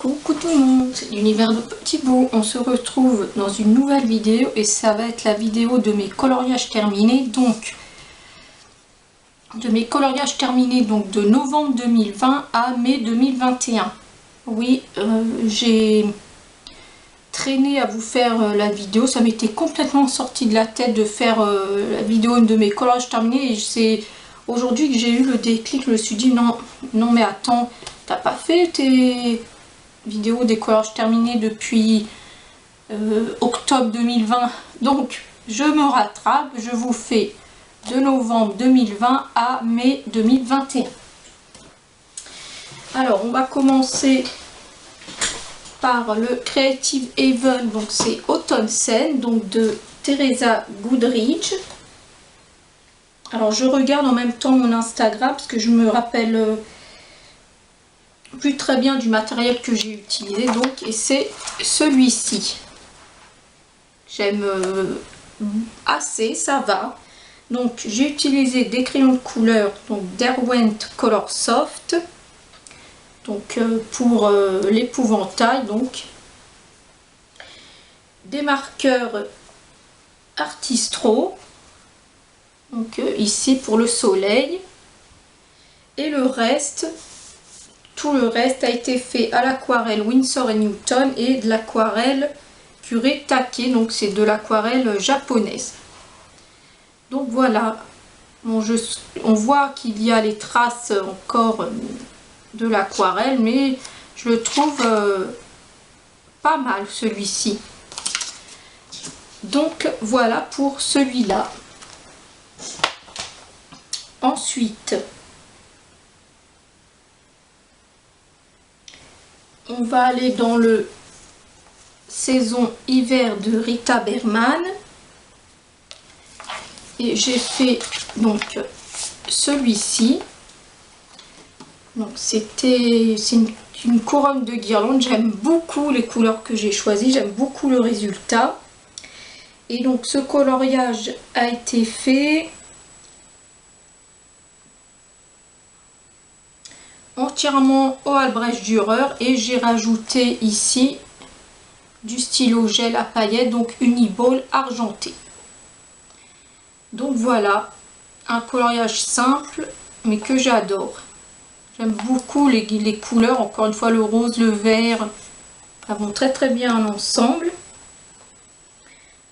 Coucou tout le monde, c'est l'univers de Petit Bout. On se retrouve dans une nouvelle vidéo et ça va être la vidéo de mes coloriages terminés. Donc, de novembre 2020 à mai 2021. Oui, j'ai traîné à vous faire la vidéo. Ça m'était complètement sorti de la tête de faire la vidéo de mes coloriages terminés. Et c'est aujourd'hui que j'ai eu le déclic. Je me suis dit non mais attends, t'as pas fait tes vidéo des coloriages terminés depuis octobre 2020, donc je me rattrape, je vous fais de novembre 2020 à mai 2021. Alors on va commencer par le Creative Haven, donc c'est Autumn Scene, donc de Teresa Goodridge. Alors je regarde en même temps mon Instagram parce que je me rappelle plus très bien du matériel que j'ai utilisé, donc, et c'est celui-ci. J'aime assez, ça va. Donc j'ai utilisé des crayons de couleur, donc Derwent Color Soft, donc pour l'épouvantail, donc des marqueurs Artistro, donc ici pour le soleil, et le reste. Tout le reste a été fait à l'aquarelle Winsor & Newton et de l'aquarelle Curé Take, donc c'est de l'aquarelle japonaise. Donc voilà, bon, on voit qu'il y a les traces encore de l'aquarelle, mais je le trouve pas mal celui-ci. Donc voilà pour celui-là. Ensuite, on va aller dans le saison hiver de Rita Berman et j'ai fait donc celui-ci. Donc c'est une couronne de guirlande. J'aime beaucoup les couleurs que j'ai choisies, j'aime beaucoup le résultat. Et donc ce coloriage a été fait entièrement au Albrecht Dürer et j'ai rajouté ici du stylo gel à paillettes, donc Uniball argenté. Donc voilà, un coloriage simple mais que j'adore. J'aime beaucoup les couleurs, encore une fois le rose, le vert, ça vont très très bien ensemble.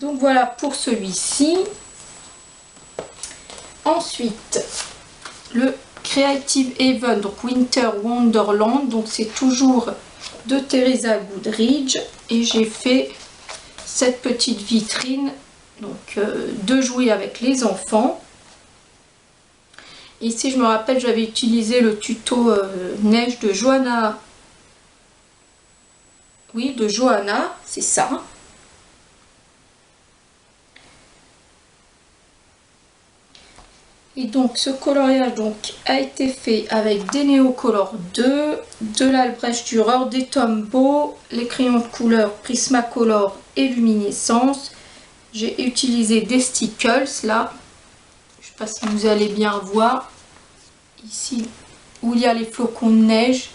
Donc voilà pour celui-ci. Ensuite, le Creative Haven, donc Winter Wonderland, donc c'est toujours de Teresa Goodridge et j'ai fait cette petite vitrine donc de jouer avec les enfants. Ici je me rappelle, j'avais utilisé le tuto neige de Johanna, oui, de Johanna, c'est ça. Et donc ce coloriage donc a été fait avec des Neocolor 2, de l'Albrecht Dürer, des Tombow, les crayons de couleur Prismacolor et Luminescence. J'ai utilisé des stickles là, je ne sais pas si vous allez bien voir, ici où il y a les flocons de neige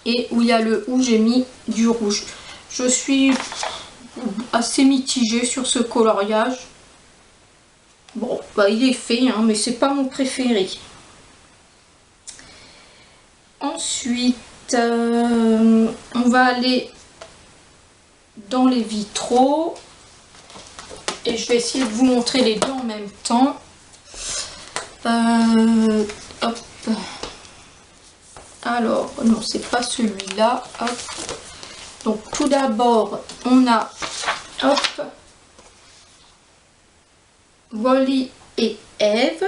et où il y a où j'ai mis du rouge. Je suis assez mitigée sur ce coloriage. Bon, bah, il est fait, hein, mais c'est pas mon préféré. Ensuite, on va aller dans les vitraux. Et je vais essayer de vous montrer les deux en même temps. Hop. Alors, non, c'est pas celui-là. Donc, tout d'abord, on a... Hop. Wally et Eve.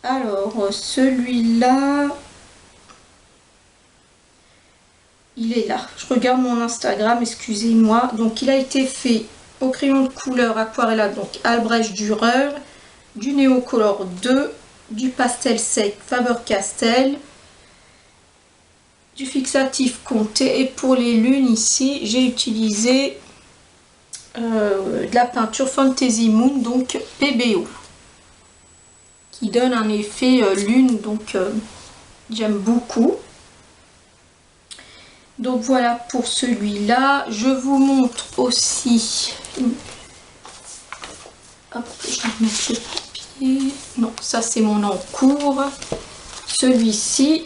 Alors celui-là, il est là. Je regarde mon Instagram, excusez-moi. Donc il a été fait au crayon de couleur aquarella, donc Albrecht Dürer, du Neocolor 2, du pastel sec Faber-Castell, du fixatif Comté, et pour les lunes ici j'ai utilisé de la peinture Fantasy Moon, donc PBO, qui donne un effet lune, donc j'aime beaucoup. Donc voilà pour celui-là. Je vous montre aussi, hop, je vais mettre le papier, non ça c'est mon encours, celui-ci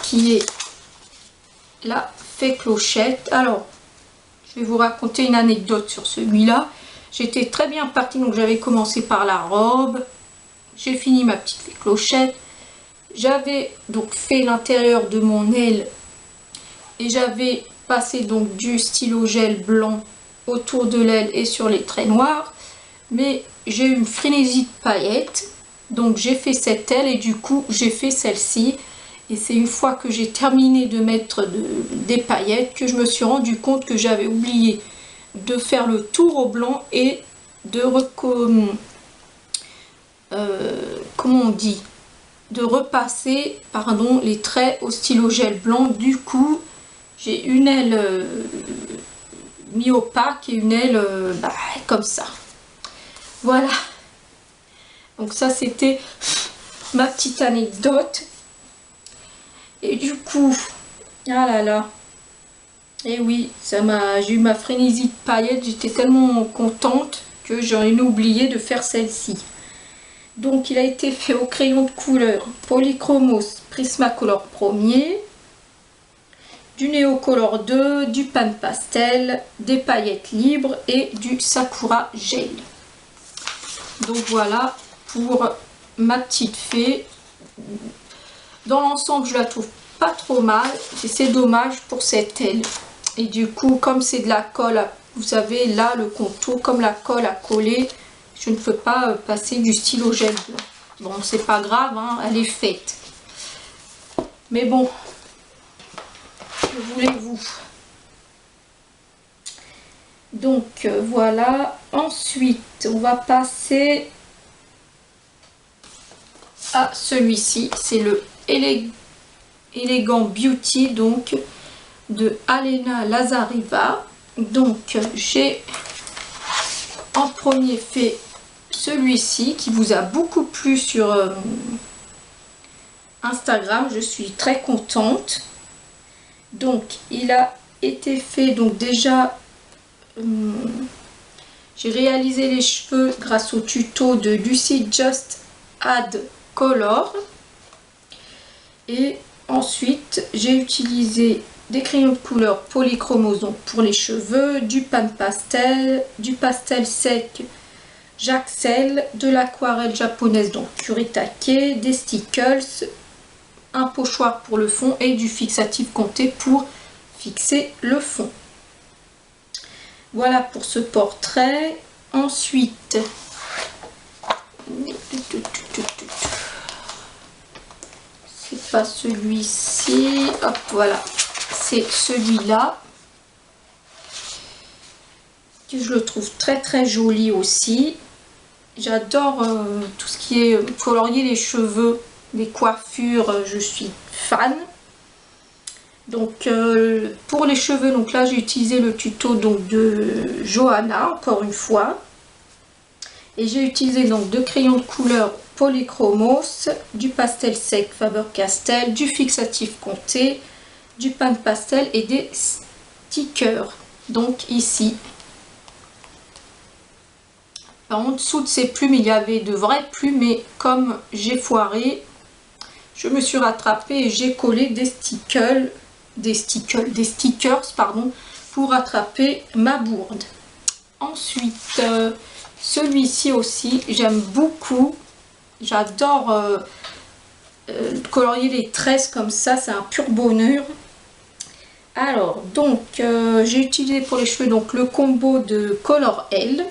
qui est la fée Clochette. Alors je vais vous raconter une anecdote sur celui-là. J'étais très bien partie, donc j'avais commencé par la robe, j'ai fini ma petite fée Clochette, j'avais donc fait l'intérieur de mon aile et j'avais passé donc du stylo gel blanc autour de l'aile et sur les traits noirs, mais j'ai eu une frénésie de paillettes, donc j'ai fait cette aile et du coup j'ai fait celle-ci. Et c'est une fois que j'ai terminé de mettre des paillettes que je me suis rendu compte que j'avais oublié de faire le tour au blanc et de comment on dit, de repasser pardon les traits au stylo gel blanc. Du coup j'ai une aile mi-opaque et une aile comme ça. Voilà, donc ça c'était ma petite anecdote. Et du coup, ah là là, et oui, j'ai eu ma frénésie de paillettes, j'étais tellement contente que j'en ai oublié de faire celle-ci. Donc il a été fait au crayon de couleur Polychromos Prismacolor 1er, du Neocolor 2, du Pan Pastel, des paillettes libres et du Sakura Gel. Donc voilà pour ma petite fée. Dans l'ensemble, je la trouve pas trop mal. Et c'est dommage pour cette aile. Et du coup, comme c'est de la colle, vous savez, là, le contour, comme la colle a collé, je ne peux pas passer du stylo gel blanc. Bon, c'est pas grave, hein, elle est faite. Mais bon, que voulez-vous? Donc, voilà. Ensuite, on va passer à celui-ci. C'est le Elegant Beauty, donc de Alena Lazariva. Donc j'ai en premier fait celui-ci qui vous a beaucoup plu sur Instagram. Je suis très contente. Donc il a été fait, donc déjà j'ai réalisé les cheveux grâce au tuto de Lucy Just Add Color. Et ensuite, j'ai utilisé des crayons de couleur Polychromos donc pour les cheveux, du pan pastel, du pastel sec Jaxel, de l'aquarelle japonaise donc Kuretake, des stickers, un pochoir pour le fond et du fixatif compté pour fixer le fond. Voilà pour ce portrait. Ensuite, c'est pas celui-ci, hop voilà, c'est celui-là que je le trouve très joli aussi. J'adore tout ce qui est colorier les cheveux, les coiffures, je suis fan. Donc pour les cheveux, donc là j'ai utilisé le tuto donc de Johanna encore une fois. Et j'ai utilisé donc deux crayons de couleur Polychromos, du pastel sec Faber-Castell, du fixatif compté, du pan pastel et des stickers. Donc ici. En dessous de ces plumes, il y avait de vraies plumes, mais comme j'ai foiré, je me suis rattrapée et j'ai collé des stickers pardon, pour rattraper ma bourde. Ensuite, celui-ci aussi, j'aime beaucoup. J'adore colorier les tresses comme ça, c'est un pur bonheur. Alors, donc, j'ai utilisé pour les cheveux donc le combo de Color L.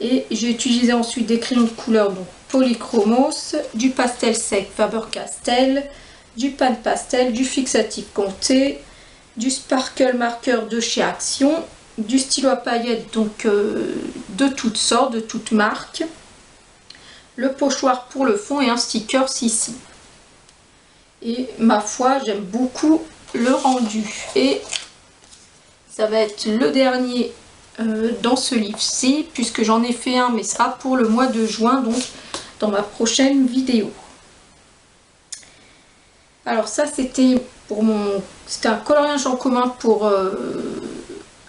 Et j'ai utilisé ensuite des crayons de couleur donc Polychromos, du pastel sec Faber-Castell, du pan pastel, du fixatif compté, du sparkle marqueur de chez Action, du stylo à paillettes donc de toutes sortes, de toutes marques, le pochoir pour le fond et un sticker ici. Et ma foi, j'aime beaucoup le rendu. Et ça va être le dernier dans ce livre-ci, puisque j'en ai fait un, mais ce sera pour le mois de juin, donc dans ma prochaine vidéo. Alors ça c'était c'était un coloriage en commun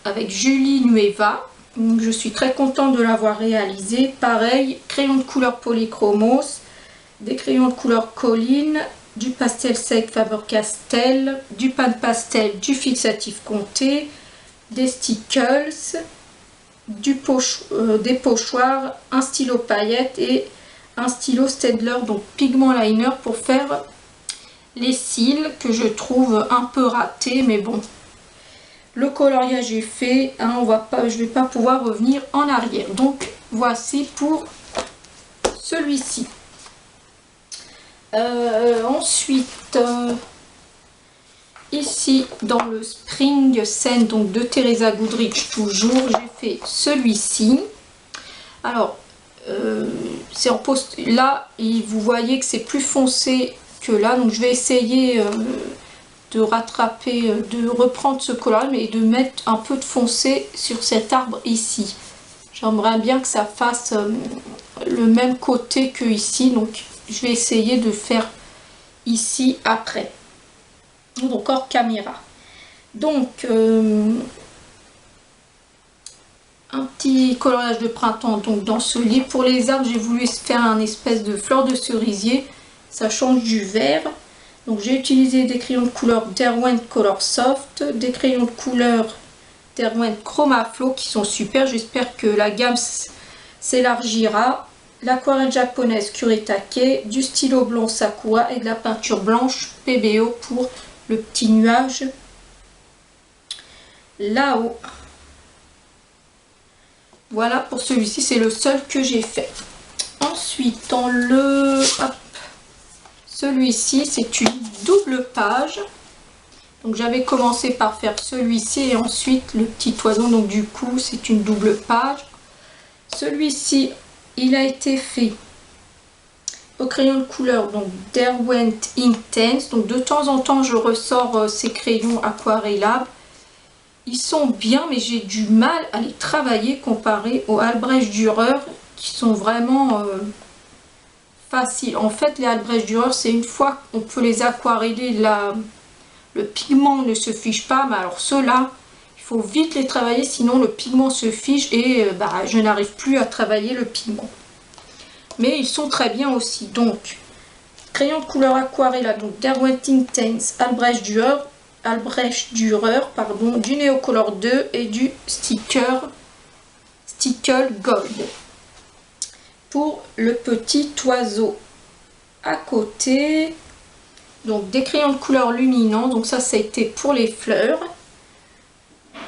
avec Julie Nueva. Donc, je suis très contente de l'avoir réalisé. Pareil, crayon de couleur Polychromos, des crayons de couleur Colline, du pastel sec Faber-Castell, du pan pastel, du fixatif Comté, des stickers, des pochoirs, un stylo paillettes et un stylo Staedtler, donc pigment liner pour faire les cils que je trouve un peu ratés, mais bon, le coloriage est fait, hein, je vais pas pouvoir revenir en arrière. Donc voici pour celui-ci. Ensuite, ici dans le Spring Scent donc de Teresa Goodrich toujours, j'ai fait celui-ci. Alors c'est en post là, et vous voyez que c'est plus foncé que là, donc je vais essayer de rattraper, de reprendre ce coloriage mais de mettre un peu de foncé sur cet arbre ici. J'aimerais bien que ça fasse le même côté que ici, donc je vais essayer de faire ici après. Donc hors caméra. Donc un petit coloriage de printemps donc dans ce livre. Pour les arbres, j'ai voulu faire un espèce de fleur de cerisier, ça change du vert. Donc j'ai utilisé des crayons de couleur Derwent Color Soft, des crayons de couleur Derwent Chroma Flow qui sont super. J'espère que la gamme s'élargira. L'aquarelle japonaise Kuretake, du stylo blanc Sakura et de la peinture blanche PBO pour le petit nuage là-haut. Voilà pour celui-ci, c'est le seul que j'ai fait. Ensuite, dans celui-ci, c'est une double page. Donc j'avais commencé par faire celui-ci et ensuite le petit oiseau. Donc du coup, c'est une double page. Celui-ci, il a été fait au crayon de couleur donc Derwent Intense. Donc de temps en temps, je ressors ces crayons aquarellables. Ils sont bien, mais j'ai du mal à les travailler comparé aux Albrecht Dürer qui sont vraiment faciles. En fait, les Albrecht Dürer, c'est une fois qu'on peut les aquareller, le pigment ne se fiche pas. Mais alors ceux-là, il faut vite les travailler, sinon le pigment se fiche et je n'arrive plus à travailler le pigment. Mais ils sont très bien aussi. Donc, crayon de couleur aquarelle, donc Derwent Intense, Albrecht Dürer, pardon, du Neocolor 2 et du Stickle Gold. Pour le petit oiseau. À côté, donc des crayons de couleur luminant, donc ça a été pour les fleurs.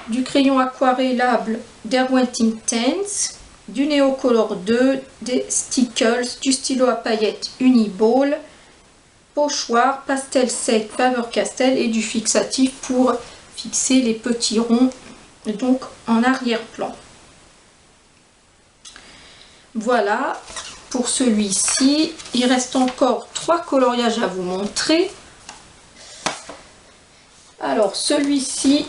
Du crayon aquarellable Derwent Intense, du Neocolor 2, des stickers, du stylo à paillettes Uniball, pochoir, pastel sec Faber-Castell et du fixatif pour fixer les petits ronds donc en arrière-plan. Voilà pour celui-ci. Il reste encore 3 coloriages à vous montrer. Alors celui-ci,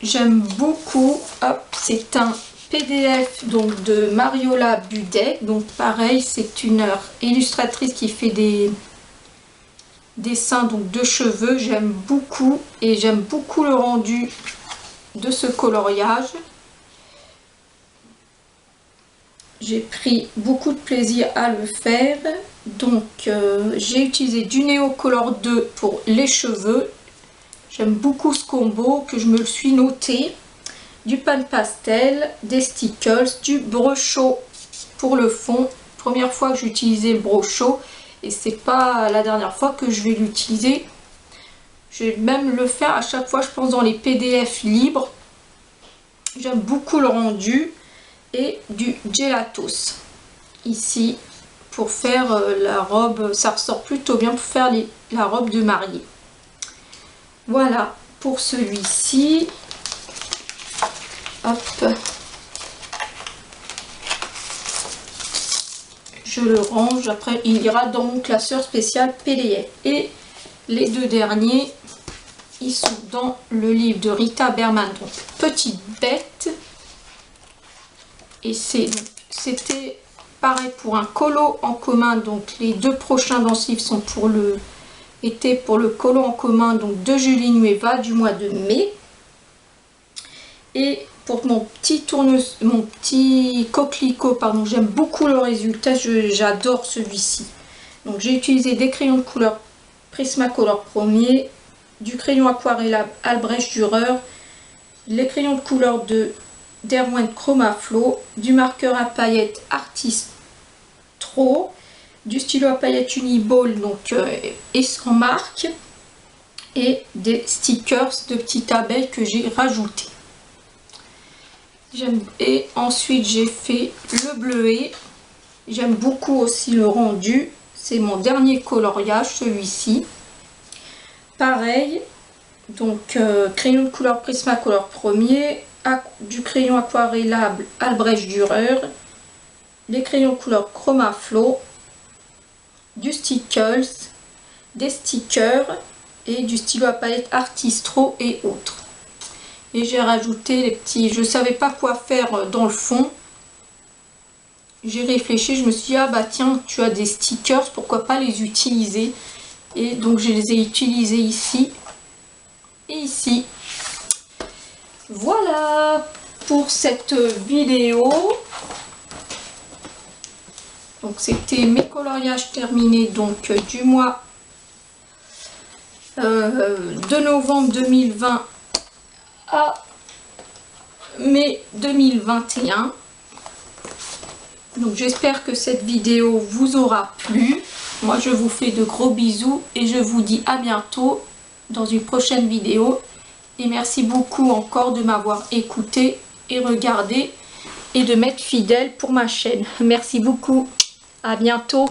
j'aime beaucoup. C'est un PDF donc de Mariola Budek. Donc pareil, c'est une illustratrice qui fait des dessins donc de cheveux. J'aime beaucoup et j'aime beaucoup le rendu de ce coloriage. J'ai pris beaucoup de plaisir à le faire. Donc j'ai utilisé du Neocolor 2 pour les cheveux. J'aime beaucoup ce combo que je me le suis noté. Du pan pastel, des stickers, du brochot pour le fond. Première fois que j'ai utilisé le brochot et c'est pas la dernière fois que je vais l'utiliser. Je vais même le faire à chaque fois, je pense, dans les PDF libres. J'aime beaucoup le rendu. Et du gelatos ici pour faire la robe, ça ressort plutôt bien pour faire la robe de mariée. Voilà pour celui-ci. Hop, je le range, après il ira dans mon classeur spécial PDF. Et les deux derniers, ils sont dans le livre de Rita Berman, donc Petite Bête. Et c'était pareil pour un colo en commun. Donc les deux prochains dans ce livre sont pour était pour le collant en commun donc de Julie Nueva du mois de mai. Et pour mon petit coquelicot, pardon, j'aime beaucoup le résultat, j'adore celui-ci. Donc j'ai utilisé des crayons de couleur Prismacolor premier, du crayon aquarellable Albrecht Dürer, les crayons de couleur de Derwent Chromaflow, du marqueur à paillettes Artistro, du stylo à paillettes Uniball donc et sans marque, et des stickers de petites abeilles que j'ai rajouté. Et ensuite j'ai fait le bleuet. J'aime beaucoup aussi le rendu. C'est mon dernier coloriage, celui-ci. Pareil, donc crayon de couleur Prismacolor premier, du crayon aquarellable Albrecht Dürer, les crayons de couleur Chromaflow, du stickers, des stickers et du stylo à paillettes Artistro et autres. Et j'ai rajouté les petits, je savais pas quoi faire dans le fond. J'ai réfléchi, je me suis dit ah bah tiens, tu as des stickers, pourquoi pas les utiliser. Et donc je les ai utilisés ici et ici. Voilà pour cette vidéo. Donc c'était mes coloriages terminés donc du mois de novembre 2020 à mai 2021. Donc j'espère que cette vidéo vous aura plu. Moi je vous fais de gros bisous et je vous dis à bientôt dans une prochaine vidéo. Et merci beaucoup encore de m'avoir écouté et regardé et de m'être fidèle pour ma chaîne. Merci beaucoup. À bientôt.